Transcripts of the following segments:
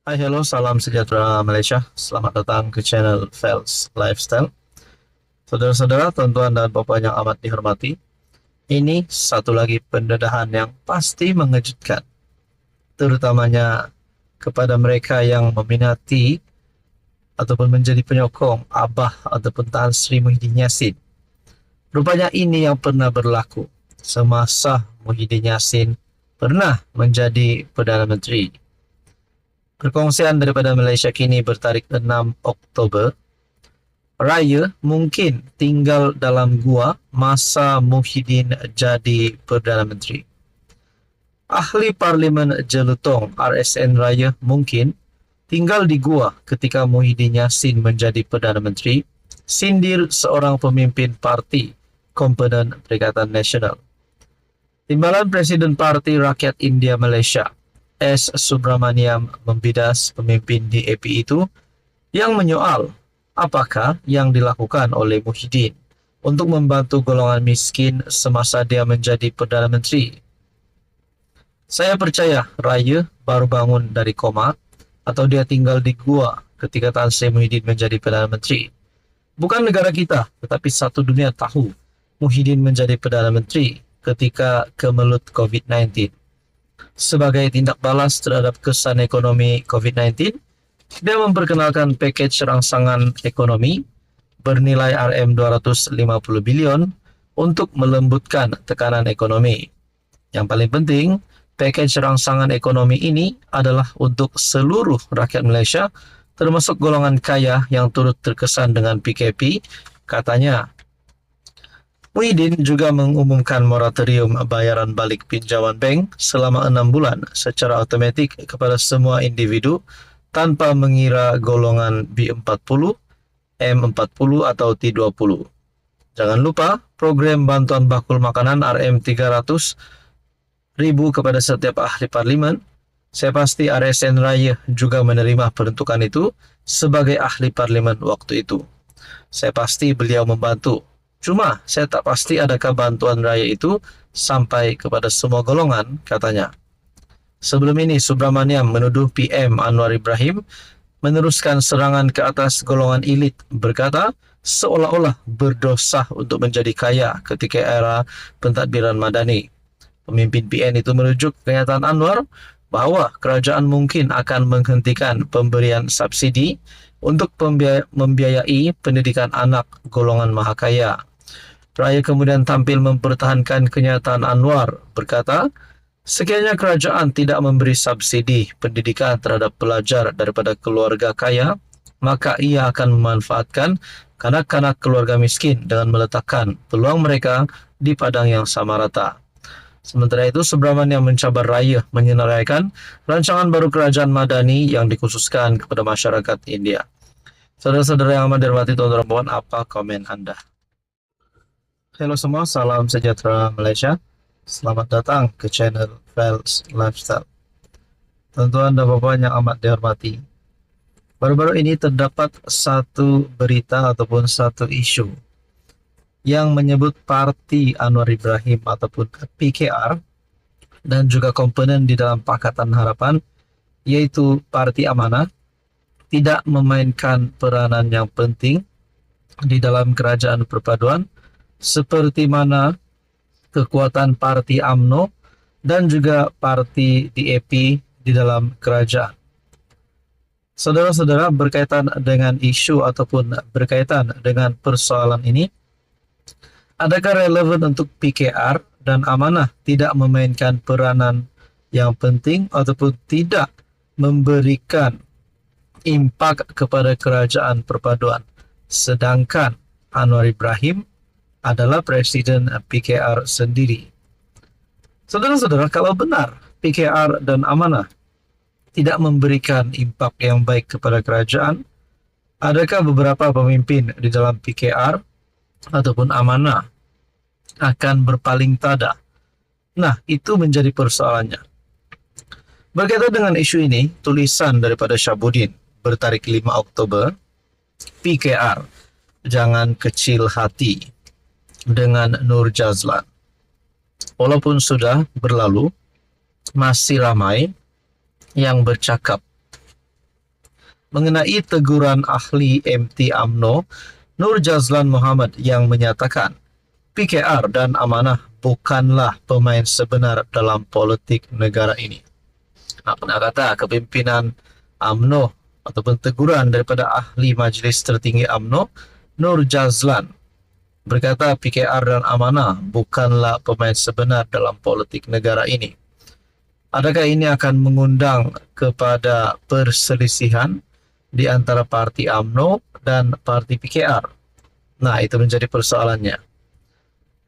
Hai, hello, salam sejahtera Malaysia. Selamat datang ke channel Fels Lifestyle. Saudara-saudara, tuan-tuan dan puan yang amat dihormati, ini satu lagi pendedahan yang pasti mengejutkan, terutamanya kepada mereka yang meminati ataupun menjadi penyokong Abah ataupun Tan Sri Muhyiddin Yassin. Rupanya ini yang pernah berlaku semasa Muhyiddin Yassin pernah menjadi Perdana Menteri. Perkongsian daripada Malaysia kini bertarikh 6 Oktober. Raya mungkin tinggal dalam gua masa Muhyiddin jadi Perdana Menteri. Ahli Parlimen Jelutong RSN Raya mungkin tinggal di gua ketika Muhyiddin Yassin menjadi Perdana Menteri, sindir seorang pemimpin parti komponen Perikatan Nasional. Timbalan Presiden Parti Rakyat India Malaysia S. Subramaniam membidas pemimpin DAP itu yang menyoal apakah yang dilakukan oleh Muhyiddin untuk membantu golongan miskin semasa dia menjadi Perdana Menteri. Saya percaya Raya baru bangun dari koma atau dia tinggal di gua ketika Tan Sri Muhyiddin menjadi Perdana Menteri. Bukan negara kita, tetapi satu dunia tahu Muhyiddin menjadi Perdana Menteri ketika kemelut COVID-19. Sebagai tindak balas terhadap kesan ekonomi COVID-19, dia memperkenalkan pakej rangsangan ekonomi bernilai RM250 bilion untuk melembutkan tekanan ekonomi. Yang paling penting, pakej rangsangan ekonomi ini adalah untuk seluruh rakyat Malaysia, termasuk golongan kaya yang turut terkesan dengan PKP, katanya. Muhyiddin juga mengumumkan moratorium bayaran balik pinjaman bank selama 6 bulan secara automatik kepada semua individu tanpa mengira golongan B40, M40 atau T20. Jangan lupa program bantuan bakul makanan RM300 ribu kepada setiap ahli parlimen. Saya pasti RSN Raya juga menerima peruntukan itu sebagai ahli parlimen waktu itu. Saya pasti beliau membantu. Cuma saya tak pasti adakah bantuan raya itu sampai kepada semua golongan, katanya. Sebelum ini Subramaniam menuduh PM Anwar Ibrahim meneruskan serangan ke atas golongan elit, berkata seolah-olah berdosa untuk menjadi kaya ketika era pentadbiran Madani. Pemimpin PN itu merujuk pernyataan Anwar bahwa kerajaan mungkin akan menghentikan pemberian subsidi untuk membiayai pendidikan anak golongan mahakaya. Raya kemudian tampil mempertahankan kenyataan Anwar, berkata, sekiranya kerajaan tidak memberi subsidi pendidikan terhadap pelajar daripada keluarga kaya, maka ia akan memanfaatkan kanak-kanak keluarga miskin dengan meletakkan peluang mereka di padang yang sama rata. Sementara itu, Subramaniam mencabar Raya menyenaraikan rancangan baru kerajaan Madani yang dikhususkan kepada masyarakat India. Saudara-saudara yang amat dihormati tuan-tuan dan puan, apa komen Anda? Halo semua, salam sejahtera Malaysia. Selamat datang ke channel Fels Lifestyle. Tuan-tuan dan puan yang amat dihormati, baru-baru ini terdapat satu berita ataupun satu isu yang menyebut parti Anwar Ibrahim ataupun PKR dan juga komponen di dalam Pakatan Harapan, yaitu Parti Amanah, tidak memainkan peranan yang penting di dalam kerajaan perpaduan seperti mana kekuatan Parti AMNO dan juga Parti DAP di dalam kerajaan. Saudara-saudara, berkaitan dengan isu ataupun berkaitan dengan persoalan ini, adakah relevan untuk PKR dan Amanah tidak memainkan peranan yang penting ataupun tidak memberikan impak kepada kerajaan perpaduan, sedangkan Anwar Ibrahim adalah Presiden PKR sendiri? Saudara-saudara, kalau benar PKR dan Amanah tidak memberikan impak yang baik kepada kerajaan, adakah beberapa pemimpin di dalam PKR ataupun Amanah akan berpaling tada? Nah, itu menjadi persoalannya. Berkaitan dengan isu ini, tulisan daripada Syabudin bertarikh 5 Oktober, PKR, jangan kecil hati dengan Nur Jazlan. Walaupun sudah berlalu, masih ramai yang bercakap mengenai teguran ahli MT UMNO Nur Jazlan Muhammad yang menyatakan PKR dan Amanah bukanlah pemain sebenar dalam politik negara ini. Pernah kata kepimpinan UMNO ataupun teguran daripada ahli Majlis Tertinggi UMNO Nur Jazlan berkata PKR dan Amanah bukanlah pemain sebenar dalam politik negara ini. Adakah ini akan mengundang kepada perselisihan di antara parti UMNO dan parti PKR? Nah, itu menjadi persoalannya.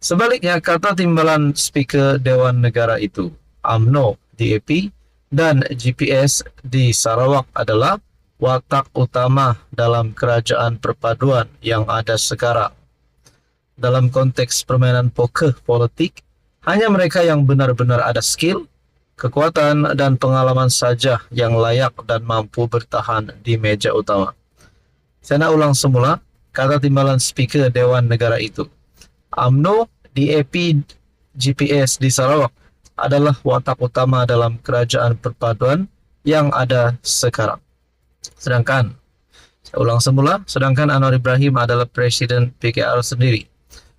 Sebaliknya, kata timbalan Speaker Dewan Negara itu, UMNO, DAP, dan GPS di Sarawak adalah watak utama dalam kerajaan perpaduan yang ada sekarang. Dalam konteks permainan poker politik, hanya mereka yang benar-benar ada skill, kekuatan, dan pengalaman saja yang layak dan mampu bertahan di meja utama. Saya nak ulang semula, kata timbalan Speaker Dewan Negara itu. UMNO, DAP, GPS di Sarawak adalah watak utama dalam kerajaan perpaduan yang ada sekarang. Sedangkan Anwar Ibrahim adalah Presiden PKR sendiri.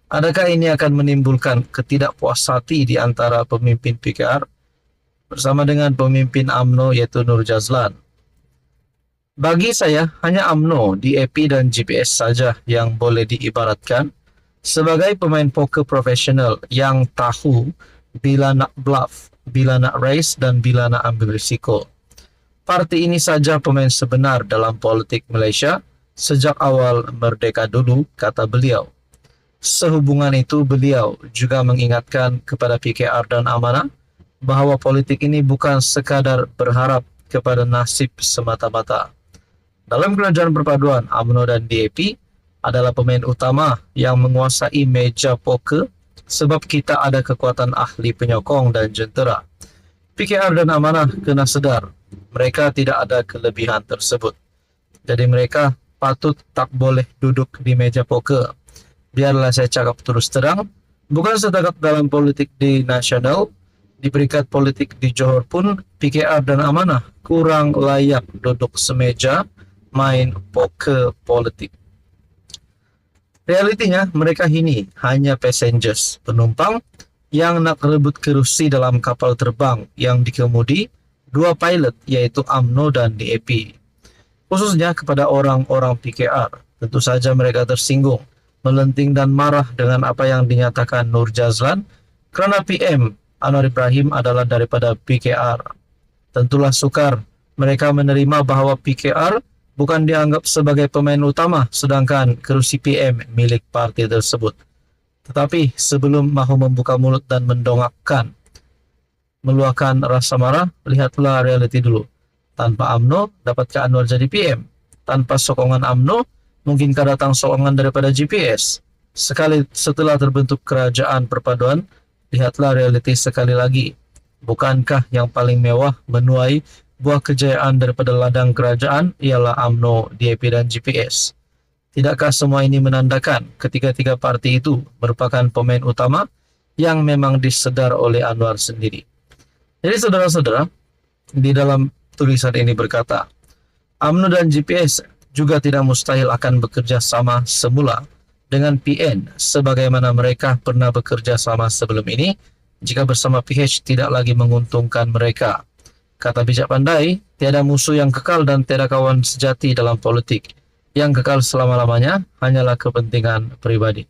Adakah ini akan menimbulkan ketidakpuas hati di antara pemimpin PKR bersama dengan pemimpin UMNO yaitu Nur Jazlan? Bagi saya, hanya UMNO, DAP, dan GPS saja yang boleh diibaratkan sebagai pemain poker profesional yang tahu bila nak bluff, bila nak raise, dan bila nak ambil risiko. Parti ini saja pemain sebenar dalam politik Malaysia sejak awal merdeka dulu, kata beliau. Sehubungan itu, beliau juga mengingatkan kepada PKR dan Amanah bahawa politik ini bukan sekadar berharap kepada nasib semata-mata. Dalam kerajaan perpaduan, UMNO dan DAP adalah pemain utama yang menguasai meja poker sebab kita ada kekuatan ahli penyokong dan jentera. PKR dan Amanah kena sedar, mereka tidak ada kelebihan tersebut. Jadi mereka patut tak boleh duduk di meja poker. Biarlah saya cakap terus terang, bukan setakat dalam politik di nasional, di peringkat politik di Johor pun PKR dan Amanah kurang layak duduk semeja main poker politik. Realitinya mereka ini hanya passengers, penumpang yang nak rebut kerusi dalam kapal terbang yang dikemudi dua pilot yaitu UMNO dan DAP. Khususnya kepada orang-orang PKR, tentu saja mereka tersinggung, melenting dan marah dengan apa yang dinyatakan Nur Jazlan kerana PM Anwar Ibrahim adalah daripada PKR. Tentulah sukar mereka menerima bahawa PKR bukan dianggap sebagai pemain utama sedangkan kerusi PM milik parti tersebut. Tetapi sebelum mahu membuka mulut dan mendongakkan, meluahkan rasa marah, lihatlah realiti dulu. Tanpa UMNO, dapatkah Anwar jadi PM? Tanpa sokongan UMNO, mungkinkah datang sokongan daripada GPS? Sekali setelah terbentuk kerajaan perpaduan, lihatlah realiti sekali lagi. Bukankah yang paling mewah menuai buah kejayaan daripada ladang kerajaan ialah UMNO, DAP, dan GPS? Tidakkah semua ini menandakan ketiga-tiga parti itu merupakan pemain utama yang memang disedar oleh Anwar sendiri? Jadi saudara-saudara, di dalam tulisan ini berkata, UMNO dan GPS juga tidak mustahil akan bekerja sama semula dengan PN sebagaimana mereka pernah bekerja sama sebelum ini jika bersama PH tidak lagi menguntungkan mereka. Kata bijak pandai, tiada musuh yang kekal dan tiada kawan sejati dalam politik. Yang kekal selama-lamanya hanyalah kepentingan pribadi.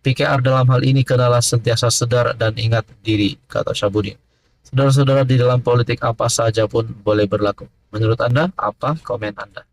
PKR dalam hal ini kenalah sentiasa sedar dan ingat diri, kata Syahbudin. Saudara-saudara, di dalam politik apa saja pun boleh berlaku. Menurut Anda, apa komen Anda?